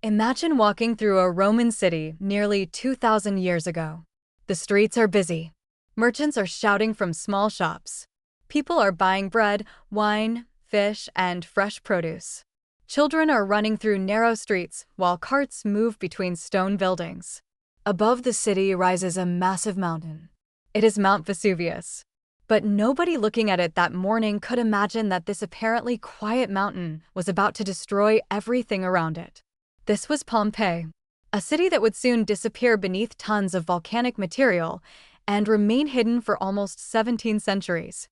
Imagine walking through a Roman city nearly 2,000 years ago. The streets are busy. Merchants are shouting from small shops. People are buying bread, wine, fish, and fresh produce. Children are running through narrow streets while carts move between stone buildings. Above the city rises a massive mountain. It is Mount Vesuvius. But nobody looking at it that morning could imagine that this apparently quiet mountain was about to destroy everything around it. This was Pompeii, a city that would soon disappear beneath tons of volcanic material and remain hidden for almost 17 centuries.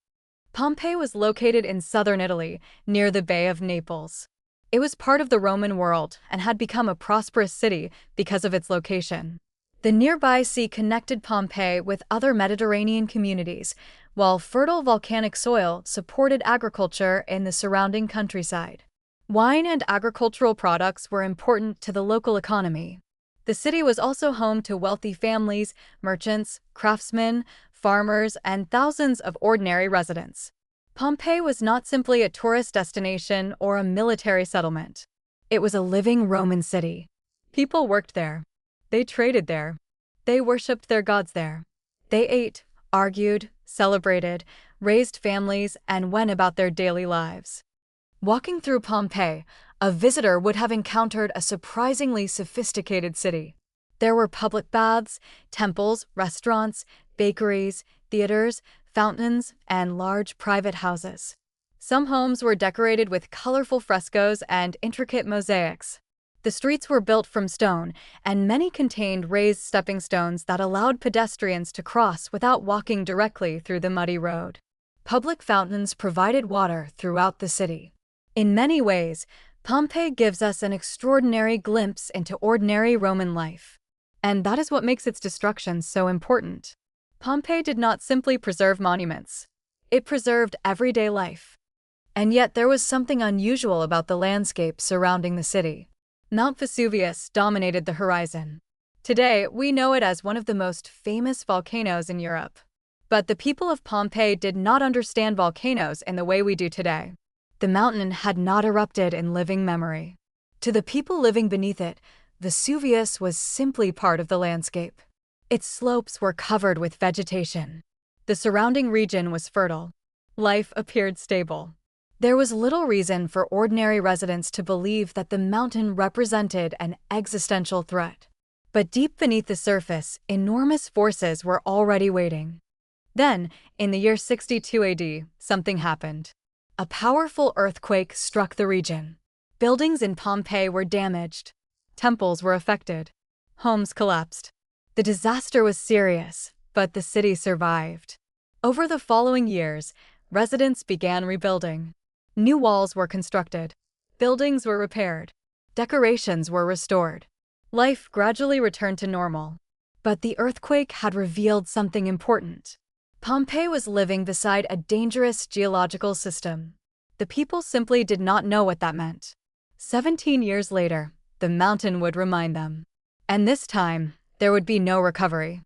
Pompeii was located in southern Italy, near the Bay of Naples. It was part of the Roman world and had become a prosperous city because of its location. The nearby sea connected Pompeii with other Mediterranean communities, while fertile volcanic soil supported agriculture in the surrounding countryside. Wine and agricultural products were important to the local economy. The city was also home to wealthy families, merchants, craftsmen, farmers, and thousands of ordinary residents. Pompeii was not simply a tourist destination or a military settlement. It was a living Roman city. People worked there. They traded there. They worshipped their gods there. They ate, argued, celebrated, raised families, and went about their daily lives. Walking through Pompeii, a visitor would have encountered a surprisingly sophisticated city. There were public baths, temples, restaurants, bakeries, theaters, fountains, and large private houses. Some homes were decorated with colorful frescoes and intricate mosaics. The streets were built from stone, and many contained raised stepping stones that allowed pedestrians to cross without walking directly through the muddy road. Public fountains provided water throughout the city. In many ways, Pompeii gives us an extraordinary glimpse into ordinary Roman life. And that is what makes its destruction so important. Pompeii did not simply preserve monuments. It preserved everyday life. And yet there was something unusual about the landscape surrounding the city. Mount Vesuvius dominated the horizon. Today, we know it as one of the most famous volcanoes in Europe. But the people of Pompeii did not understand volcanoes in the way we do today. The mountain had not erupted in living memory. To the people living beneath it, Vesuvius was simply part of the landscape. Its slopes were covered with vegetation. The surrounding region was fertile. Life appeared stable. There was little reason for ordinary residents to believe that the mountain represented an existential threat. But deep beneath the surface, enormous forces were already waiting. Then, in the year 62 AD, something happened. A powerful earthquake struck the region. Buildings in Pompeii were damaged. Temples were affected. Homes collapsed. The disaster was serious, but the city survived. Over the following years, residents began rebuilding. New walls were constructed. Buildings were repaired. Decorations were restored. Life gradually returned to normal. But the earthquake had revealed something important. Pompeii was living beside a dangerous geological system. The people simply did not know what that meant. 17 years later, the mountain would remind them. And this time, there would be no recovery.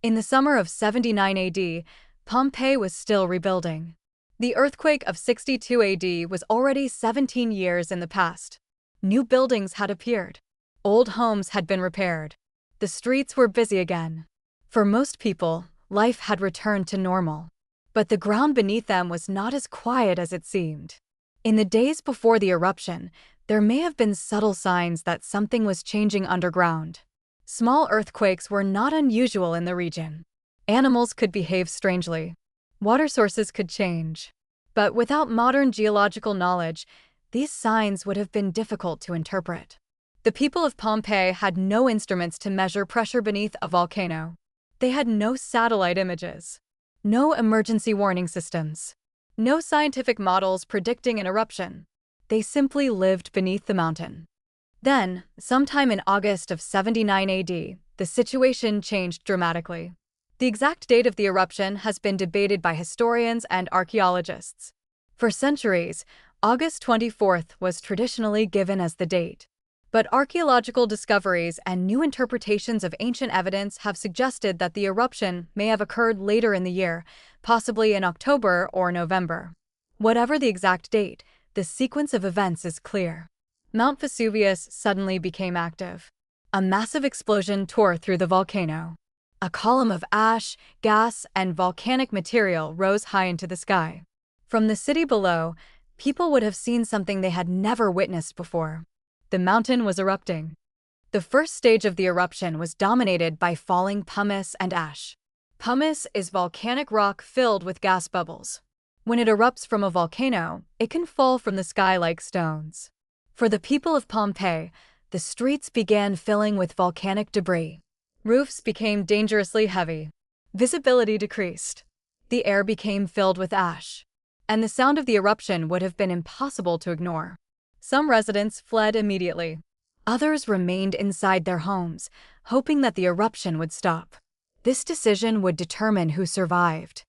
In the summer of 79 AD, Pompeii was still rebuilding. The earthquake of 62 AD was already 17 years in the past. New buildings had appeared. Old homes had been repaired. The streets were busy again. For most people, life had returned to normal. But the ground beneath them was not as quiet as it seemed. In the days before the eruption, there may have been subtle signs that something was changing underground. Small earthquakes were not unusual in the region. Animals could behave strangely. Water sources could change. But without modern geological knowledge, these signs would have been difficult to interpret. The people of Pompeii had no instruments to measure pressure beneath a volcano. They had no satellite images, no emergency warning systems, no scientific models predicting an eruption. They simply lived beneath the mountain. Then, sometime in August of 79 AD, the situation changed dramatically. The exact date of the eruption has been debated by historians and archaeologists. For centuries, August 24th was traditionally given as the date. But archaeological discoveries and new interpretations of ancient evidence have suggested that the eruption may have occurred later in the year, possibly in October or November. Whatever the exact date, the sequence of events is clear. Mount Vesuvius suddenly became active. A massive explosion tore through the volcano. A column of ash, gas, and volcanic material rose high into the sky. From the city below, people would have seen something they had never witnessed before. The mountain was erupting. The first stage of the eruption was dominated by falling pumice and ash. Pumice is volcanic rock filled with gas bubbles. When it erupts from a volcano, it can fall from the sky like stones. For the people of Pompeii, the streets began filling with volcanic debris. Roofs became dangerously heavy. Visibility decreased. The air became filled with ash. And the sound of the eruption would have been impossible to ignore. Some residents fled immediately. Others remained inside their homes, hoping that the eruption would stop. This decision would determine who survived.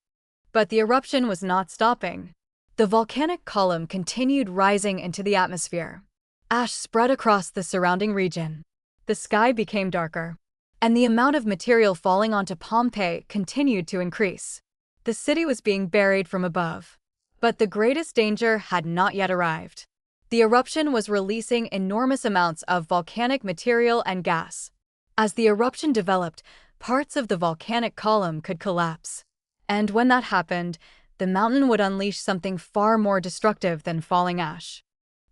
But the eruption was not stopping. The volcanic column continued rising into the atmosphere. Ash spread across the surrounding region. The sky became darker, and the amount of material falling onto Pompeii continued to increase. The city was being buried from above. But the greatest danger had not yet arrived. The eruption was releasing enormous amounts of volcanic material and gas. As the eruption developed, parts of the volcanic column could collapse. And when that happened, the mountain would unleash something far more destructive than falling ash.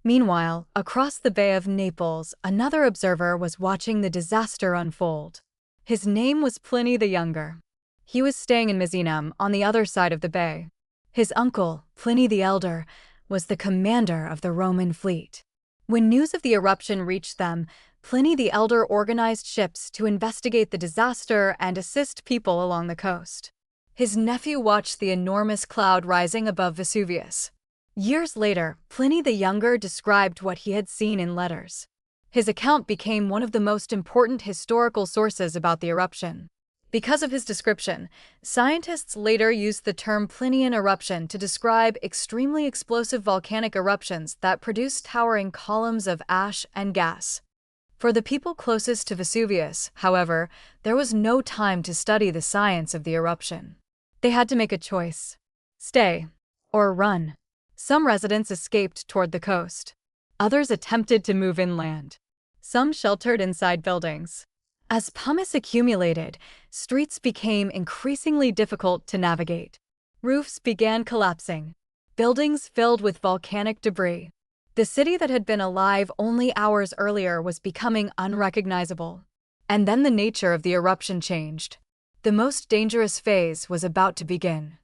Meanwhile, across the Bay of Naples, another observer was watching the disaster unfold. His name was Pliny the Younger. He was staying in Misenum on the other side of the bay. His uncle, Pliny the Elder, was the commander of the Roman fleet. When news of the eruption reached them, Pliny the Elder organized ships to investigate the disaster and assist people along the coast. His nephew watched the enormous cloud rising above Vesuvius. Years later, Pliny the Younger described what he had seen in letters. His account became one of the most important historical sources about the eruption. Because of his description, scientists later used the term Plinian eruption to describe extremely explosive volcanic eruptions that produced towering columns of ash and gas. For the people closest to Vesuvius, however, there was no time to study the science of the eruption. They had to make a choice: stay or run. Some residents escaped toward the coast. Others attempted to move inland. Some sheltered inside buildings. As pumice accumulated, streets became increasingly difficult to navigate. Roofs began collapsing. Buildings filled with volcanic debris. The city that had been alive only hours earlier was becoming unrecognizable. And then the nature of the eruption changed. The most dangerous phase was about to begin.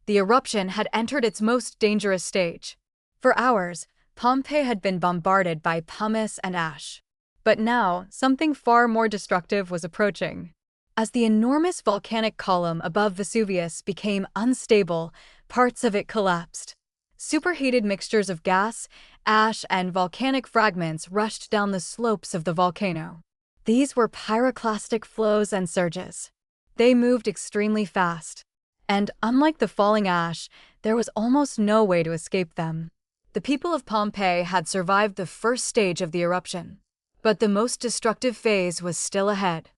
The eruption had entered its most dangerous stage. For hours, Pompeii had been bombarded by pumice and ash. But now, something far more destructive was approaching. As the enormous volcanic column above Vesuvius became unstable, parts of it collapsed. Superheated mixtures of gas, ash, and volcanic fragments rushed down the slopes of the volcano. These were pyroclastic flows and surges. They moved extremely fast. And unlike the falling ash, there was almost no way to escape them. The people of Pompeii had survived the first stage of the eruption. But the most destructive phase was still ahead.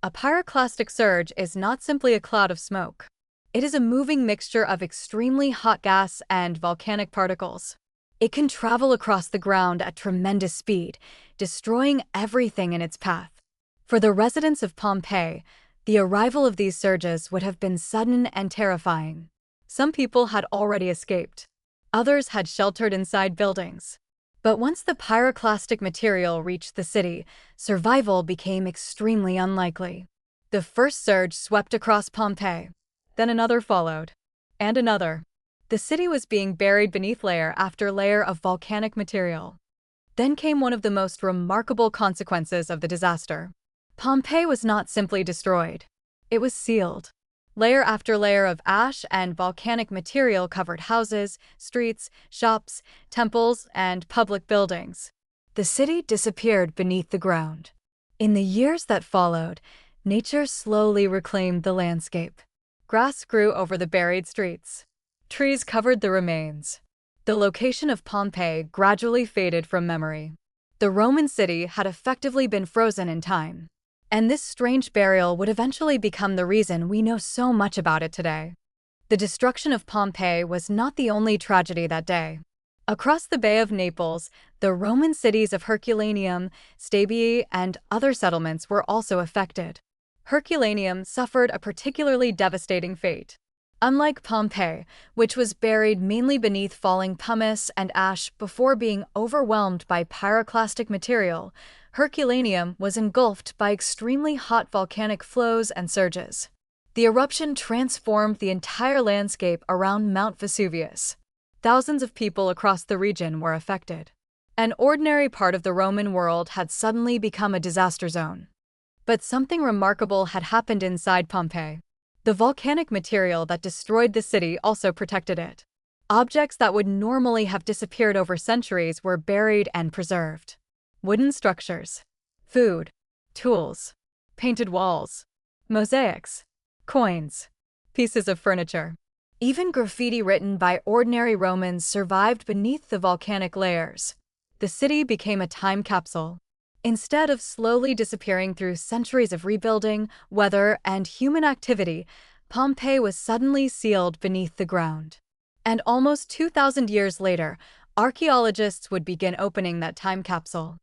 A pyroclastic surge is not simply a cloud of smoke. It is a moving mixture of extremely hot gas and volcanic particles. It can travel across the ground at tremendous speed, destroying everything in its path. For the residents of Pompeii, the arrival of these surges would have been sudden and terrifying. Some people had already escaped. Others had sheltered inside buildings. But once the pyroclastic material reached the city, survival became extremely unlikely. The first surge swept across Pompeii. Then another followed. And another. The city was being buried beneath layer after layer of volcanic material. Then came one of the most remarkable consequences of the disaster. Pompeii was not simply destroyed. It was sealed. Layer after layer of ash and volcanic material covered houses, streets, shops, temples, and public buildings. The city disappeared beneath the ground. In the years that followed, nature slowly reclaimed the landscape. Grass grew over the buried streets. Trees covered the remains. The location of Pompeii gradually faded from memory. The Roman city had effectively been frozen in time. And this strange burial would eventually become the reason we know so much about it today. The destruction of Pompeii was not the only tragedy that day. Across the Bay of Naples, the Roman cities of Herculaneum, Stabiae, and other settlements were also affected. Herculaneum suffered a particularly devastating fate. Unlike Pompeii, which was buried mainly beneath falling pumice and ash before being overwhelmed by pyroclastic material, Herculaneum was engulfed by extremely hot volcanic flows and surges. The eruption transformed the entire landscape around Mount Vesuvius. Thousands of people across the region were affected. An ordinary part of the Roman world had suddenly become a disaster zone. But something remarkable had happened inside Pompeii. The volcanic material that destroyed the city also protected it. Objects that would normally have disappeared over centuries were buried and preserved. Wooden structures, food, tools, painted walls, mosaics, coins, pieces of furniture. Even graffiti written by ordinary Romans survived beneath the volcanic layers. The city became a time capsule. Instead of slowly disappearing through centuries of rebuilding, weather, and human activity, Pompeii was suddenly sealed beneath the ground. And almost 2,000 years later, archaeologists would begin opening that time capsule.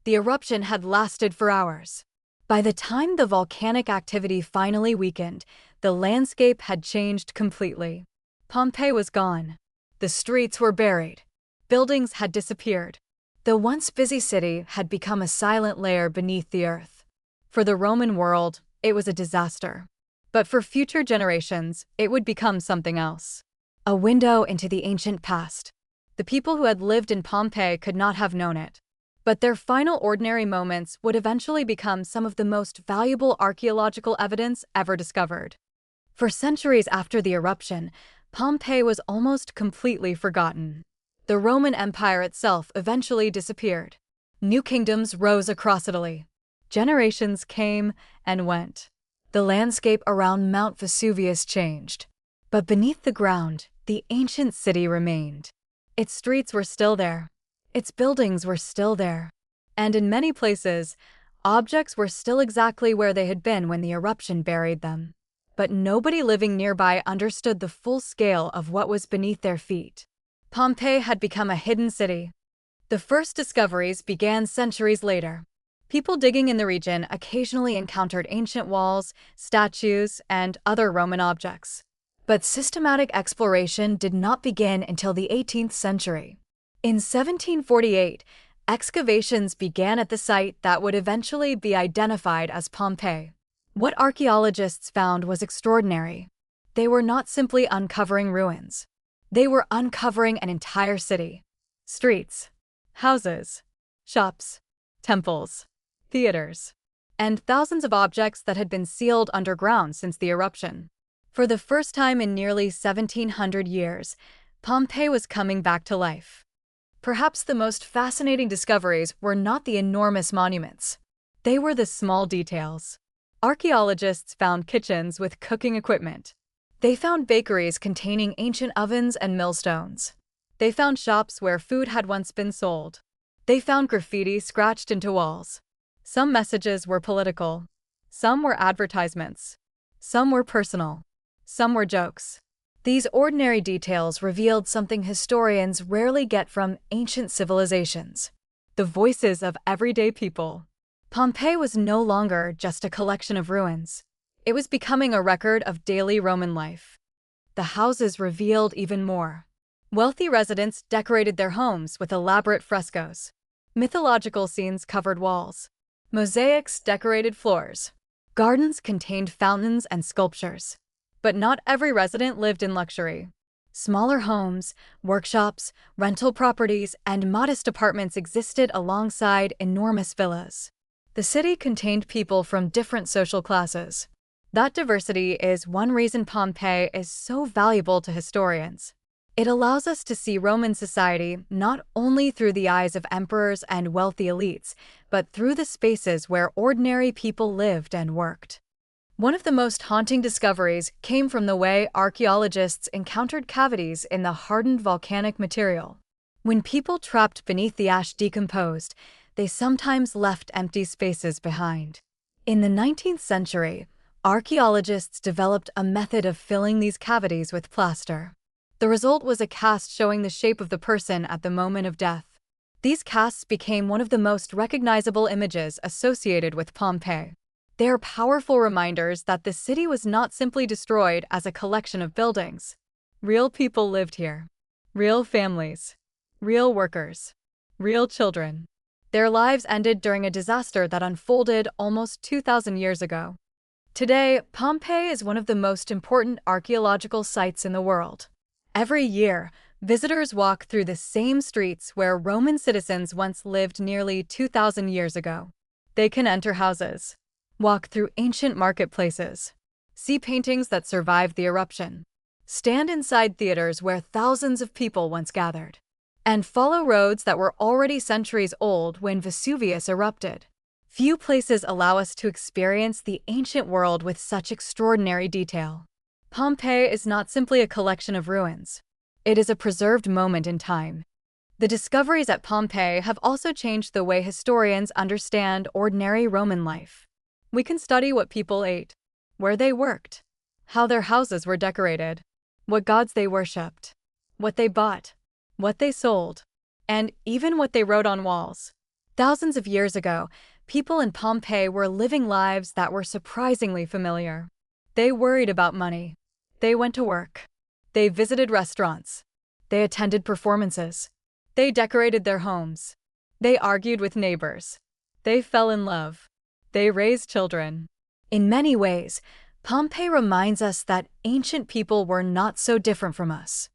The eruption had lasted for hours. By the time the volcanic activity finally weakened, the landscape had changed completely. Pompeii was gone. The streets were buried. Buildings had disappeared. The once busy city had become a silent layer beneath the earth. For the Roman world, it was a disaster. But for future generations, it would become something else. A window into the ancient past. The people who had lived in Pompeii could not have known it. But their final ordinary moments would eventually become some of the most valuable archaeological evidence ever discovered. For centuries after the eruption, Pompeii was almost completely forgotten. The Roman Empire itself eventually disappeared. New kingdoms rose across Italy. Generations came and went. The landscape around Mount Vesuvius changed. But beneath the ground, the ancient city remained. Its streets were still there. Its buildings were still there. And in many places, objects were still exactly where they had been when the eruption buried them. But nobody living nearby understood the full scale of what was beneath their feet. Pompeii had become a hidden city. The first discoveries began centuries later. People digging in the region occasionally encountered ancient walls, statues, and other Roman objects. But systematic exploration did not begin until the 18th century. In 1748, excavations began at the site that would eventually be identified as Pompeii. What archaeologists found was extraordinary. They were not simply uncovering ruins. They were uncovering an entire city. Streets, houses, shops, temples, theaters, and thousands of objects that had been sealed underground since the eruption. For the first time in nearly 1,700 years, Pompeii was coming back to life. Perhaps the most fascinating discoveries were not the enormous monuments. They were the small details. Archaeologists found kitchens with cooking equipment. They found bakeries containing ancient ovens and millstones. They found shops where food had once been sold. They found graffiti scratched into walls. Some messages were political. Some were advertisements. Some were personal. Some were jokes. These ordinary details revealed something historians rarely get from ancient civilizations: the voices of everyday people. Pompeii was no longer just a collection of ruins. It was becoming a record of daily Roman life. The houses revealed even more. Wealthy residents decorated their homes with elaborate frescoes. Mythological scenes covered walls. Mosaics decorated floors. Gardens contained fountains and sculptures. But not every resident lived in luxury. Smaller homes, workshops, rental properties, and modest apartments existed alongside enormous villas. The city contained people from different social classes. That diversity is one reason Pompeii is so valuable to historians. It allows us to see Roman society not only through the eyes of emperors and wealthy elites, but through the spaces where ordinary people lived and worked. One of the most haunting discoveries came from the way archaeologists encountered cavities in the hardened volcanic material. When people trapped beneath the ash decomposed, they sometimes left empty spaces behind. In the 19th century, archaeologists developed a method of filling these cavities with plaster. The result was a cast showing the shape of the person at the moment of death. These casts became one of the most recognizable images associated with Pompeii. They are powerful reminders that the city was not simply destroyed as a collection of buildings. Real people lived here. Real families. Real workers. Real children. Their lives ended during a disaster that unfolded almost 2,000 years ago. Today, Pompeii is one of the most important archaeological sites in the world. Every year, visitors walk through the same streets where Roman citizens once lived nearly 2,000 years ago. They can enter houses, walk through ancient marketplaces, see paintings that survived the eruption, stand inside theaters where thousands of people once gathered, and follow roads that were already centuries old when Vesuvius erupted. Few places allow us to experience the ancient world with such extraordinary detail. Pompeii is not simply a collection of ruins. It is a preserved moment in time. The discoveries at Pompeii have also changed the way historians understand ordinary Roman life. We can study what people ate, where they worked, how their houses were decorated, what gods they worshipped, what they bought, what they sold, and even what they wrote on walls. Thousands of years ago, people in Pompeii were living lives that were surprisingly familiar. They worried about money. They went to work. They visited restaurants. They attended performances. They decorated their homes. They argued with neighbors. They fell in love. They raised children. In many ways, Pompeii reminds us that ancient people were not so different from us.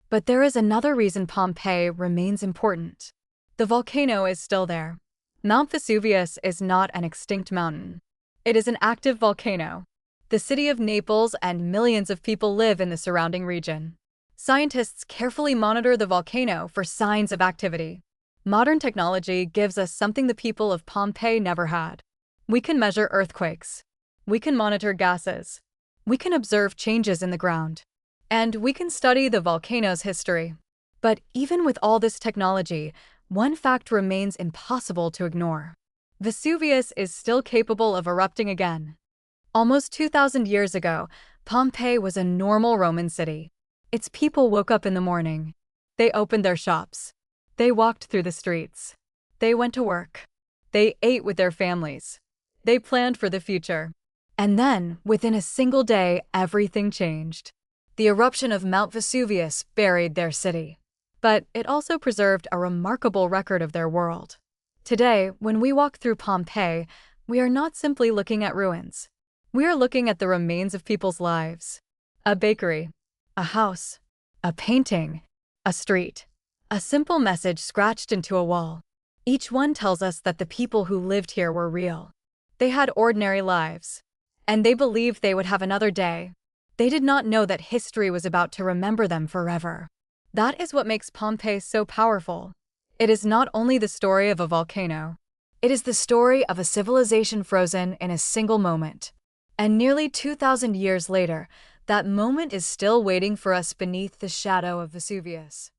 But there is another reason Pompeii remains important. The volcano is still there. Mount Vesuvius is not an extinct mountain. It is an active volcano. The city of Naples and millions of people live in the surrounding region. Scientists carefully monitor the volcano for signs of activity. Modern technology gives us something the people of Pompeii never had. We can measure earthquakes. We can monitor gases. We can observe changes in the ground. And we can study the volcano's history. But even with all this technology, one fact remains impossible to ignore. Vesuvius is still capable of erupting again. Almost 2,000 years ago, Pompeii was a normal Roman city. Its people woke up in the morning. They opened their shops. They walked through the streets. They went to work. They ate with their families. They planned for the future. And then, within a single day, everything changed. The eruption of Mount Vesuvius buried their city. But it also preserved a remarkable record of their world. Today, when we walk through Pompeii, we are not simply looking at ruins. We are looking at the remains of people's lives. A bakery, a house, a painting, a street, a simple message scratched into a wall. Each one tells us that the people who lived here were real. They had ordinary lives, and they believed they would have another day. They did not know that history was about to remember them forever. That is what makes Pompeii so powerful. It is not only the story of a volcano. It is the story of a civilization frozen in a single moment. And nearly 2,000 years later, that moment is still waiting for us beneath the shadow of Vesuvius.